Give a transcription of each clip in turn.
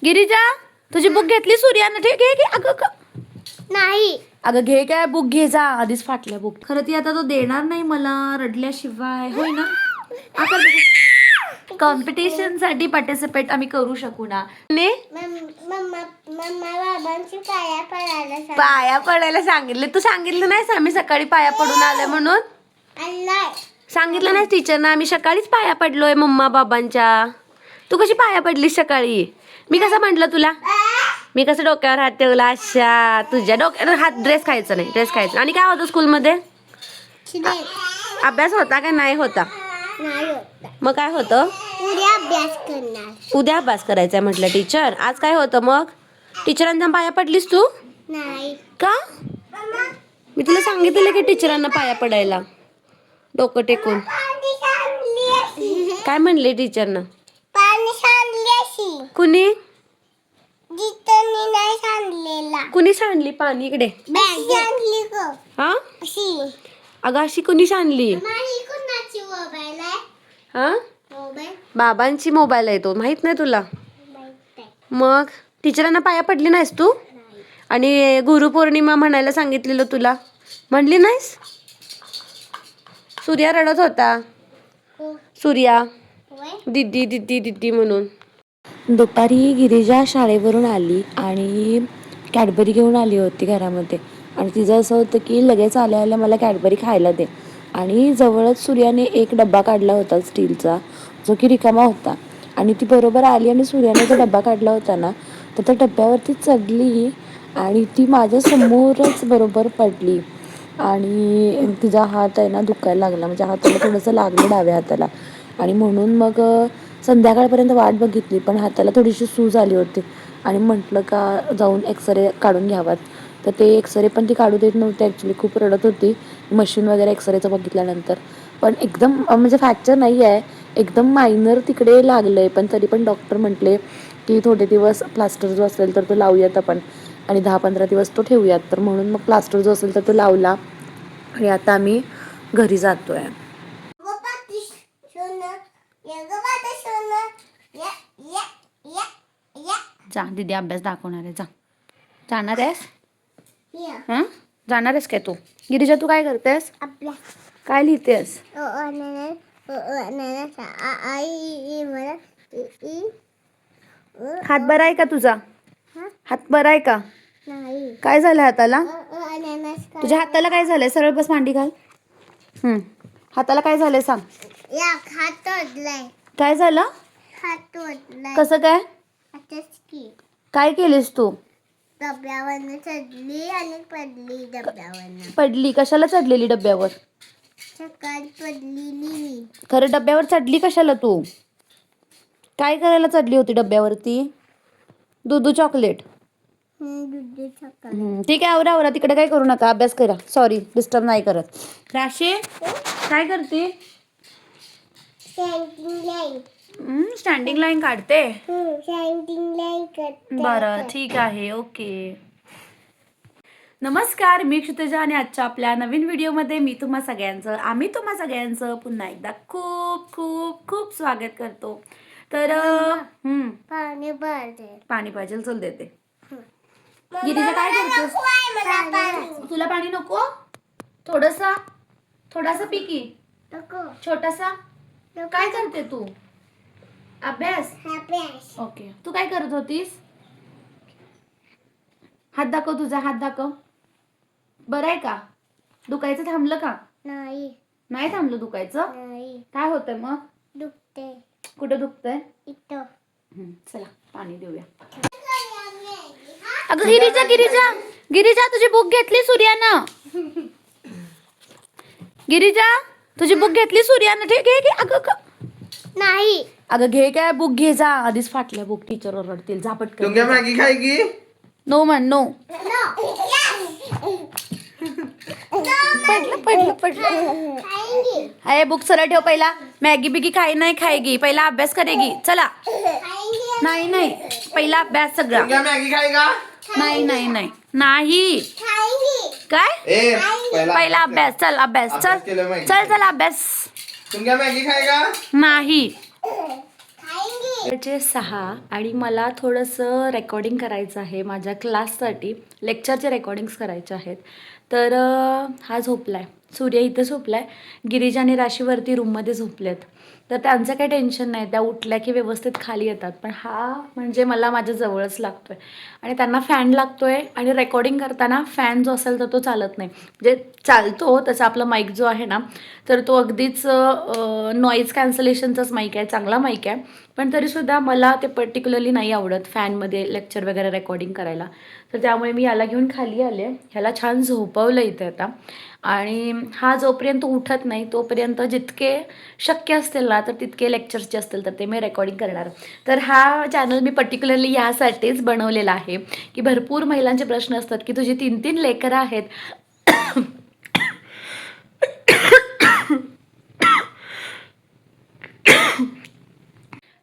गिरिजा तुझी बुक घेतली सूर्यानं? घे घे घे. अगं नाही. अगं घे काय बुक घे जा. आधीच फाटल्या बुक. खरं ती आता तो देणार नाही मला रडल्याशिवाय. होय ना? आता कॉम्पिटिशन साठी पार्टिसिपेट आम्ही करू शकू ना. मम्मा बाबांची पाया पडायला सांगितले. तू सांगितलं नाहीस आम्ही सकाळी पाया पडून आलोय म्हणून? सांगितलं नाही टीचरना आम्ही सकाळीच पाया पडलोय मम्मा बाबांच्या. तू कशी पाया पडलीस सकाळी? मी कसं म्हंटल तुला? मी कसं डोक्यावर हात ठेवला? अच्छा तुझ्या डोक्यावर हात. ड्रेस खायचं नाही, ड्रेस खायचं. आणि काय होतं स्कूलमध्ये? अभ्यास होता का नाही होता? मग काय होतं? उद्या अभ्यास करणार. उद्या अभ्यास करायचा म्हटलं टीचर. आज काय होतं मग? टीचरांना पाया पडलीस तू? नाही. का? मी तुला सांगितलं की टीचरांना पाया पडायला डोकं टेकून. काय म्हणले टीचरना? पाणी सांडल्याशी. कुणी? जितनी नाही सांडलेला. कुणी सांडली पाणी? इकडे बॅग सांडली गं. हा अशी. अगं अशी कुणी सांडली? नाही कुणाची मोबाईल आहे? हा मोबाईल बाबांची मोबाईल आहे तो. माहित नाही तुला? माहित आहे. मग टीचरांना पाया पडली नाहीस तू? नाही. आणि गुरुपौर्णिमा म्हणायला सांगितलेलं तुला, म्हणली नाहीस? सूर्या रडत होता. हो. सूर्या होय. दिदी दिदी दिदी म्हणून. दुपारी गिरिजा शाळेवरून आली आणि कॅडबरी घेऊन आली होती घरामध्ये. आणि तिचं असं होतं की लगेच आल्या आल्या मला कॅडबरी खायला दे. आणि जवळच सूर्याने एक डब्बा काढला होता स्टीलचा, जो की रिकामा होता. आणि ती बरोबर आली आणि सूर्याने जो डब्बा काढला होता ना, तर त्या डब्यावरती चढली आणि ती माझ्या समोरच बरोबर पडली. आणि तिचा हात आहे ना दुखायला लागला. म्हणजे हाताला थोडंसं लागलं डाव्या हाताला. आणि म्हणून मग संध्याकाळपर्यंत वाट बघितली, पण हाताला थोडीशी सूज आली होती. आणि म्हटलं का जाऊन एक्सरे काढून घ्यावात. तर ते एक्सरे पण ती काढू देत नव्हते. ॲक्च्युली खूप रडत होती मशीन वगैरे एक्सरेचं बघितल्यानंतर. पण एकदम म्हणजे फ्रॅक्चर नाही आहे, एकदम मायनर तिकडे लागलं आहे. पण तरी पण डॉक्टर म्हटले की थोडे दिवस प्लास्टर जो असेल तर तो लावूयात आपण, आणि 10-15 दिवस तो ठेवूयात. तर म्हणून मग प्लास्टर जो असेल तर तो लावला. आणि आता आम्ही घरी जातो आहे. जा दीदी अभ्यास दाखवणार आहे. जा जाणार आहेस? हां जाणार आहेस काय तू? गिरिजा तू काय करतेस? अभ्यास. काय लिहितेस? हात बरा आहे का तुझा? हात बरा आहे का? नाही. काय झालं हाताला? अननस. तुझ्या हाताला काय झालंय? सरळ बस, मांडी घाल. हाताला काय झालंय सांग. या हात ओढलाय. काय झालं? हात ओढलाय. कसं काय? आताच की काय केलीस तू? डब्यावरनं चढली आणि पडली डब्यावरनं. पडली? कशाला चढलेली डब्यावर? सकाळी पडलेली. खरं डब्यावर चढली कशाला तू? काय करायला चढली होती डब्यावरती? दूधू चॉकलेट. दूध सकाळी. ठीक आहे, आवरा आवरा. तिकडे काय करू नका, अभ्यास करा. सॉरी डिस्टर्ब नाही करत. राशे काय करते? Standing line. स्टँडिंग लाईन काढते. स्टँडिंग लाईन करते. बरं ठीक आहे, ओके. नमस्कार, मी क्षितिजा आणि आजच्या आपल्या नवीन व्हिडिओमध्ये आम्ही तुम्हा सगळ्यांचं पुन्हा एकदा खूप खूप खूप स्वागत करतो. तर पाणी भरते. पाणी पाहिजे, चल देते. गिरीजा काय करतेस? तुला पाणी नको? थोडासा पी की. छोटासा. काय करते तू? अभ्यास. ओके. तू काय करत होतीस? हात दाखव तुझा, हात दाखव. बरं आहे का? दुखायचं थांबलं का? नाही थांबलं दुखायचं? नाही. काय होतंय मग? दुखते. कुठं दुखतंय? इथं. चला पाणी देऊया. अगं गिरिजा तुझी बुक घेतली सूर्यानं? गिरिजा तुझी बुक घेतली सूर्यानं? घे घे घे. नाही. अगं घे काय बुक घे जा. आधीच फाटल्या बुक. टीचर ओरडतील. जा पटकन. तुम क्या मैगी खाएगी? नो मन नो. पडलं. अरे बुक सरळ ठेव पहिला. मॅगी बिगी नाही खाएगी. पहिला अभ्यास करेगी. चला. नाही पहिला अभ्यास सगळा. तुम क्या मैगी खाएगा? नाही काय? ए पहिला अभ्यास. चल अभ्यास. चल केलं मैगी. चल अभ्यास. तुम क्या मैगी खाएगा? नाही चे 6 आणि मला थोडंसं रेकॉर्डिंग करायचं आहे माझ्या क्लाससाठी. लेक्चरचे रेकॉर्डिंग्स करायचे आहेत. तर हा झोपलाय, सूर्य इथं झोपलाय, गिरिजा आणि राशीवरती रूममध्ये झोपलेत. तर त्यांचं काही टेन्शन नाही, त्या उठल्या की व्यवस्थित खाली येतात. पण हा म्हणजे मला माझ्या जवळच लागतोय आणि त्यांना फॅन लागतोय. आणि रेकॉर्डिंग करताना फॅन जो असेल तर तो चालत नाही, म्हणजे चालतो तसा आपला माईक जो आहे ना, तर तो अगदीच नॉईज कॅन्सलेशनचाच माईक आहे, चांगला माईक आहे. पण तरीसुद्धा मला ते पर्टिक्युलरली नाही आवडत फॅनमध्ये लेक्चर वगैरे रेकॉर्डिंग करायला. तर त्यामुळे मी याला घेऊन खाली आले, ह्याला छान झोपवलं इथे आता. आणि हा जोपर्यंत उठत नाही तोपर्यंत जितके शक्य असतील ना, तर तितके लेक्चर्स जे असतील तर ते मी रेकॉर्डिंग करणार. तर हा चॅनल मी पर्टिक्युलरली यासाठीच बनवलेला आहे की भरपूर महिलांचे प्रश्न असतात की तुझी 3-3 लेकरं आहेत.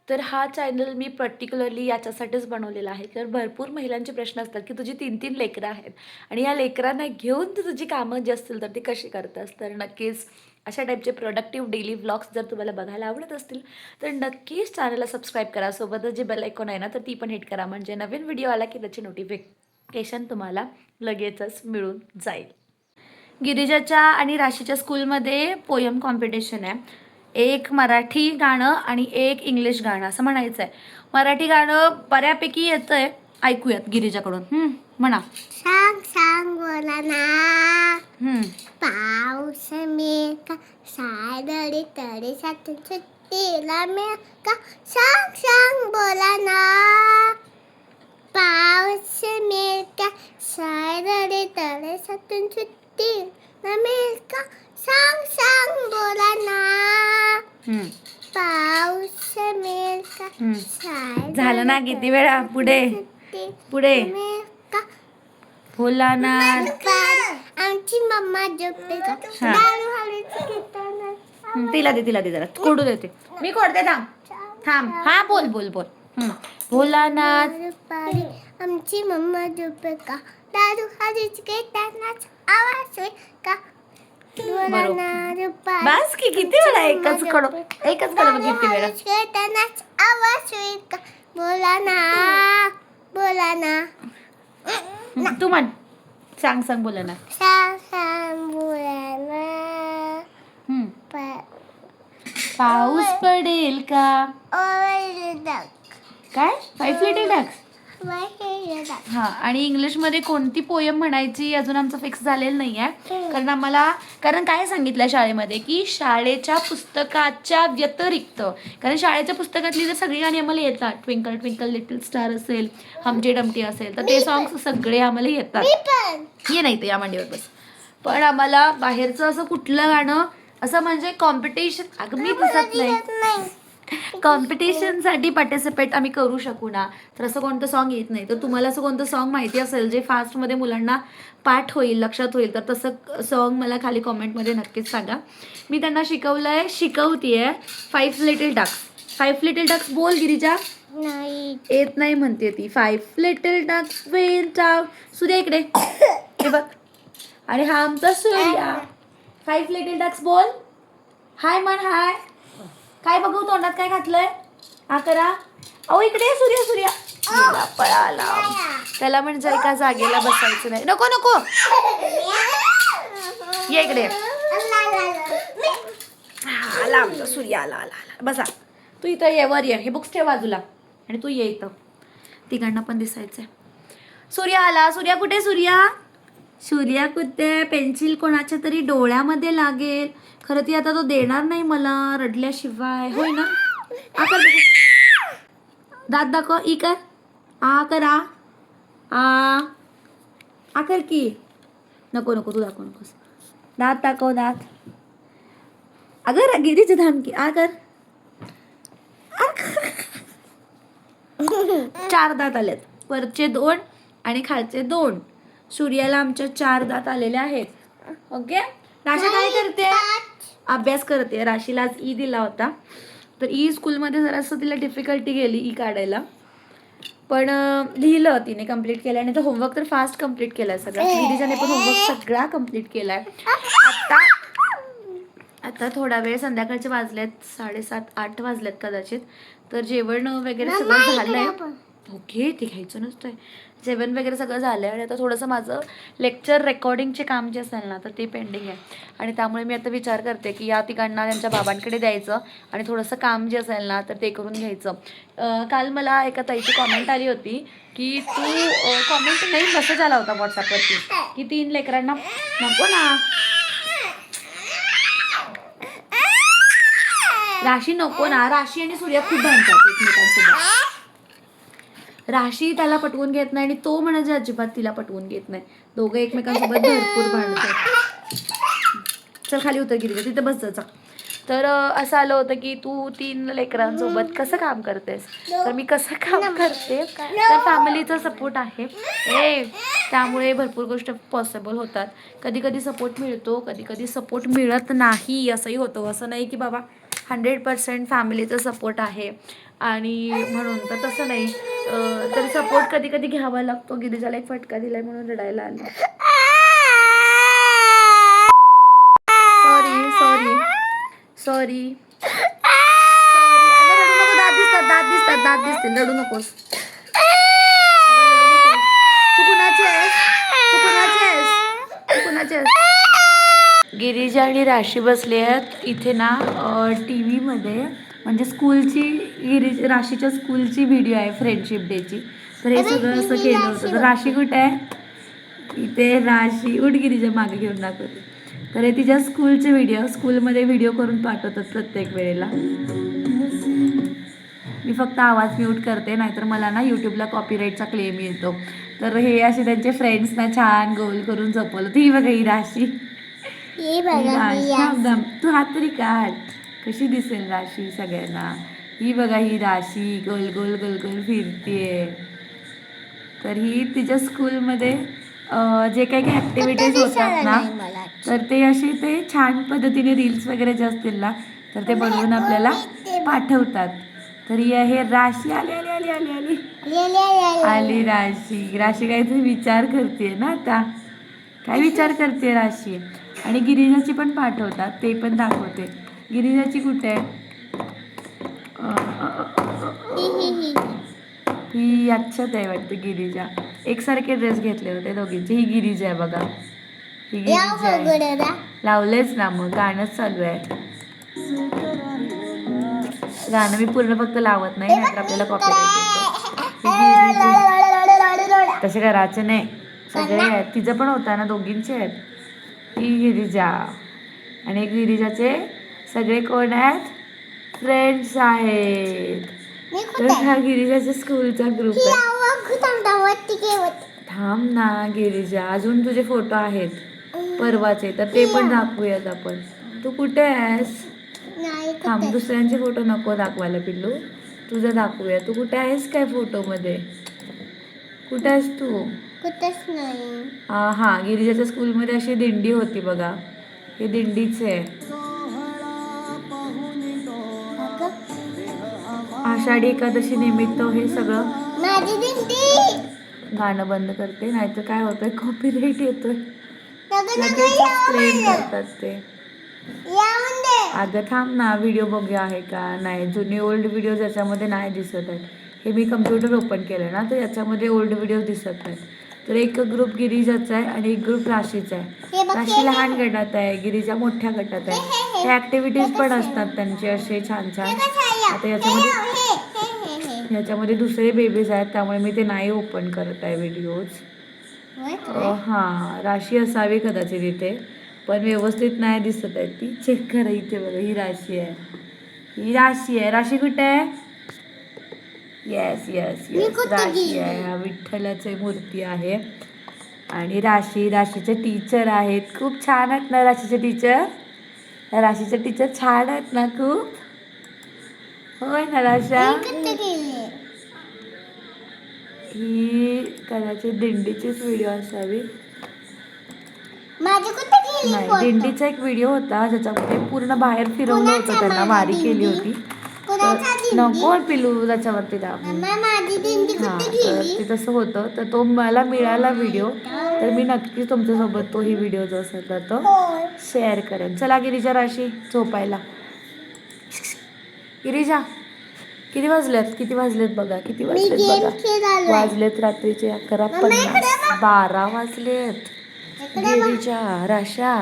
तर हा चॅनल मी पर्टिक्युलरली याच्यासाठीच बनवलेला आहे. तर भरपूर महिलांचे प्रश्न असतात की तुझी 3-3 लेकरं आहेत आणि या लेकरांना घेऊन तू तुझी कामं जी असतील तर ती कशी करतेस. तर नक्कीच अशा टाईपचे प्रोडक्टिव्ह डेली व्लॉग्स जर तुम्हाला बघायला आवडत असतील तर नक्कीच चॅनलला सबस्क्राईब करा. सोबतच जे बेल आयकॉन आहे ना, तर ती पण हिट करा, म्हणजे नवीन व्हिडिओ आला की त्याची नोटिफिकेशन तुम्हाला लगेचच मिळून जाईल. गिरिजाच्या आणि राशीच्या स्कूलमध्ये पोयम कॉम्पिटिशन आहे. एक मराठी गाणं आणि एक इंग्लिश गाणं असं म्हणायचं आहे. मराठी गाणं बऱ्यापैकी येतं आहे, ऐकूयात गिरिजाकडून. म्हणा. सांग सांग बोला ना, पाऊस मेघा सादडी तडी सातून सुट्टीला मेघा. सांग सांग बोला ना, पाऊस मेघा सादडी तडी सातून सुट्टीला मेघा. सांग सांग बोला ना, पाऊस मेघा झालं ना, किती वेळा पुढे पुढे बोला ना. आमची मम्मा झोपते का, दारू हळूच घेताना. तिला दे जरा कोडू देते मी, कोडते. थांब हा बोल बोल बोल. बोला ना. आमची मम्मा झोपते का, दारू हळूच घेतानाच आवाज होईल का. बस की, किती वेळा एकच कडो किती वेळा. घेतानाच आवाज होईल का. बोला ना बोला ना. तू म्हण. सांग सांग बोला ना. सांग सांग बोला ना, पाऊस पडेल का. काय 5 लिटिल डक्स. हा, आणि इंग्लिशमध्ये कोणती पोयम म्हणायची अजून आमचं फिक्स झालेलं नाही आहे. कारण काय सांगितलं शाळेमध्ये की शाळेच्या पुस्तकाच्या व्यतिरिक्त, कारण शाळेच्या पुस्तकातली जर सगळी गाणी आम्हाला येतात, ट्विंकल ट्विंकल लिटिल स्टार असेल, हमजे डमटी असेल, तर ते सॉंग्स सगळे आम्हाला येतात. ये नाही ते या मांडीवर बस. पण आम्हाला बाहेरचं असं कुठलं गाणं असं म्हणजे कॉम्पिटिशन, अगं मी दिसत नाही, कॉम्पिटिशनसाठी पार्टिसिपेट आम्ही करू शकू ना, तर असं कोणतं सॉन्ग येत नाही. तर तुम्हाला असं कोणतं सॉन्ग माहिती असेल जे फास्टमध्ये मुलांना पाठ होईल, लक्षात होईल, तर तसं सॉन्ग मला खाली कॉमेंटमध्ये नक्कीच सांगा. मी त्यांना शिकवतीये 5 लिटिल डक्स. 5 लिटिल डक्स बोल गिरिजा. येत नाही म्हणते ती. 5 little ducks went out. Surya इकडे हे बघ, आणि हा आमचा सूर्या. 5 लिटिल डक्स बोल. हाय म्हण. हाय. काय बघू तोंडात काय घातलंय. हा करा. अहो इकडे सूर्या गेला, पळाला. त्याला म्हणजे एका जागेला बसायचं नाही. नको नको, ये इकडे. आला आमचा सूर्या, आला आला आला. बसा तू इथं ये, वर ये, हे बुक्स ठेव बाजूला आणि तू ये इथं. तिघांना पण दिसायचंय. सूर्या आला. सूर्या कुठे. सूर्या कुठे. पेन्सिल कोणाच्या तरी डोळ्यामध्ये लागेल. खरं ती आता तो देणार नाही मला रडल्याशिवाय, होय ना. आ कर, दात दाखव. ई कर. आ करा. आ कर की. नको तू दाखव नकोस. दात दाखव, दात. अगं गिरीचे धामकी. आ कर. 4 दात आलेत, वरचे 2 आणि खालचे 2. सूर्याला आमच्या 4 दात आलेले आहेत. ओके. राशी काय करते. अभ्यास करते. राशीला आज ई दिला होता, तर ई स्कूलमध्ये जरासं तिला डिफिकल्टी गेली ई काढायला, पण लिहिलं तिने, कम्प्लीट केलं. आणि तो होमवर्क तर फास्ट कम्प्लीट केलाय सगळा. गिरिजाने पण होमवर्क सगळा कम्प्लीट केलाय. आता थोडा वेळ, संध्याकाळचे वाजलेत 7:30-8 वाजलेत कदाचित, तर जेवण वगैरे सगळं झालंय. ओके, ते घ्यायचं नसतंय. जेवण वगैरे सगळं झालं आहे आणि आता थोडंसं माझं लेक्चर रेकॉर्डिंगचे काम जे असेल ना तर ते पेंडिंग आहे आणि त्यामुळे मी आता विचार करते की या तिघांना त्यांच्या बाबांकडे द्यायचं आणि थोडंसं काम जे असेल ना तर ते करून घ्यायचं. काल मला एका ताईची कॉमेंट आली होती की तू कॉमेंट नाही, मेसेज आला होता व्हॉट्सअपवरती की 3 लेकरांना नको ना राशी नको ना. राशी आणि सूर्या खूप भांडतात एकमेकांसोबत. राशी त्याला पटवून घेत नाही आणि तो म्हणजे अजिबात तिला पटवून घेत नाही. दोघं एकमेकांसोबत भरपूर भांडतात. चल खाली उतर गिरी, तिथे बस जा. तर असं आलं होतं की तू 3 लेकरांसोबत कसं काम करतेस. तर मी कसं काम करते तर फॅमिलीचा सपोर्ट आहे त्यामुळे भरपूर गोष्ट पॉसिबल होतात. कधी कधी सपोर्ट मिळतो, कधी कधी सपोर्ट मिळत नाही असंही होतं. असं नाही की बाबा 100% फॅमिलीचा सपोर्ट आहे आणि म्हणून तर तसं नाही. तर सपोर्ट कधी कधी घ्यावा लागतो. गिरिजाला एक फटका दिलाय म्हणून रडायला आलं. सॉरी रडू नको. दात दिसतील रडू नकोस. तू कुणाची आहेस? गिरिजा आणि राशी बसले आहेत इथे ना TV मध्ये, म्हणजे स्कूलची राशीच्या स्कूलची व्हिडिओ आहे फ्रेंडशिप डेची. तर हे सगळं असं केलं होतं. तर राशी कुठे आहे? इथे राशी. उठ गिरिजा, मागे घेऊन दाखवते. तर हे तिच्या स्कूलचे व्हिडिओ, स्कूलमध्ये व्हिडिओ करून पाठवतात प्रत्येक वेळेला. मी फक्त आवाज म्यूट करते, नाहीतर मला ना यूट्यूबला कॉपीराईटचा क्लेम येतो. तर हे असे त्यांचे फ्रेंड्स ना छान गोल करून जपवलं. ही बघा ही राशी. तू हात तरी काढ, कशी दिसेल राशी सगळ्यांना. ही बघा ही राशी गोल गोल गोल गोल फिरतीये. तर ही तिच्या स्कूलमध्ये जे काही काही ॲक्टिव्हिटीज होतात ना तर ते असे ते छान पद्धतीने रील्स वगैरे जे असतील ना तर ते बनवून आपल्याला पाठवतात. तर ही आहे राशी. आली राशी काहीतरी विचार करते ना आता. काय विचार करते राशी. आणि गिरिजाची पण पाठवतात, ते पण दाखवते. गिरिजाची कुठे आहे? ही याच्यात आहे वाटतं गिरिजा. एकसारखे ड्रेस घेतले होते दोघींचे. ही गिरिजा आहे बघा. ही गिरिजा आहे. लावलेच ना मग, गाणंच चालू आहे. गाणं मी पूर्ण फक्त लावत नाही, नाहीतर आपल्याला कॉपीराईट येतो. तसे करायचे नाही, सगळे आहेत. तिचं पण होता ना, दोघींचे आहेत. ही गिरिजा आणि गिरिजाचे सगळे कोण आहेत? फ्रेंड्स आहेत. तर हा गिरिजाच्या स्कूलचा ग्रुप आहे. थांब ना गिरिजा, अजून तुझे फोटो आहेत परवाचे, तर ते पण दाखवूयात आपण. तू कुठे आहेस? थांब, दुसऱ्यांचे फोटो नको दाखवायला पिल्लू, तुझं दाखवूया. तू कुठे आहेस काय फोटोमध्ये? कुठे आहेस तू? कुठेच नाही. हा, गिरिजाच्या स्कूलमध्ये अशी दिंडी होती बघा. हे दिंडीच आहे. आषाढी एकादशी निमित्त हे सगळं. माझी दिंडी. गाणं बंद करते, नाहीतर काय होतंय, कॉपीराईट येतोय. लगेच क्लेम करतात ते. अगं थांब ना, व्हिडिओ बघूया आहे का नाही. जुने ओल्ड व्हिडिओ याच्यामध्ये नाही दिसत आहेत. हे मी कम्प्युटर ओपन केलं ना, तर याच्यामध्ये ओल्ड व्हिडिओ दिसत आहेत. तर एक ग्रुप गिरिजाचा आहे आणि एक ग्रुप राशीचा आहे. राशी लहान गटात आहे, गिरिजा मोठ्या गटात आहे. हे ॲक्टिव्हिटीज पण असतात त्यांचे असे छान छान. आता याच्यामध्ये दुसरे बेबीज आहेत, त्यामुळे मी ते नाही ओपन करत आहे व्हिडिओज. हां, राशी असावी कदाचित इथे, पण व्यवस्थित नाही दिसत आहे ती. चेक करा इथे बघा, ही राशी आहे. ही राशी आहे. राशी कुठे आहे? येस राशी आहे. हा विठ्ठलाची मूर्ती आहे. आणि राशीचे टीचर आहेत. खूप छान आहेत ना राशीचे टीचर. राशीचे टीचर छान आहेत ना खूप. होय ना राशा? ही कदाचित दिंडीचीच व्हिडिओ असावी. नाही, दिंडीचा एक व्हिडिओ होता ज्याच्यामध्ये पूर्ण बाहेर फिरवलं होतं, त्यांना वारी केली होती. नको पिलू त्याच्यावरती दाखव. तर ते तसं होतं, तर तो मला मिळाला व्हिडिओ, तर मी नक्कीच तुमच्यासोबत तोही व्हिडिओ जो असेल तर तो शेअर करेन. चला गिरिजा, राशी झोपायला. गिरिजा किती वाजलेत बघा, किती मी वाजलेत गेम बघा. खेळालोय. वाजलेत रात्रीचे 11:50, 12 वाजलेत. इकडे बघ. गिरीजा, राशा,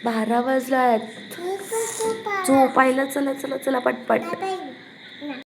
12 वाजल्यात. मी कसं पाहिलं? झोपायला चला चला चला पटपट. आता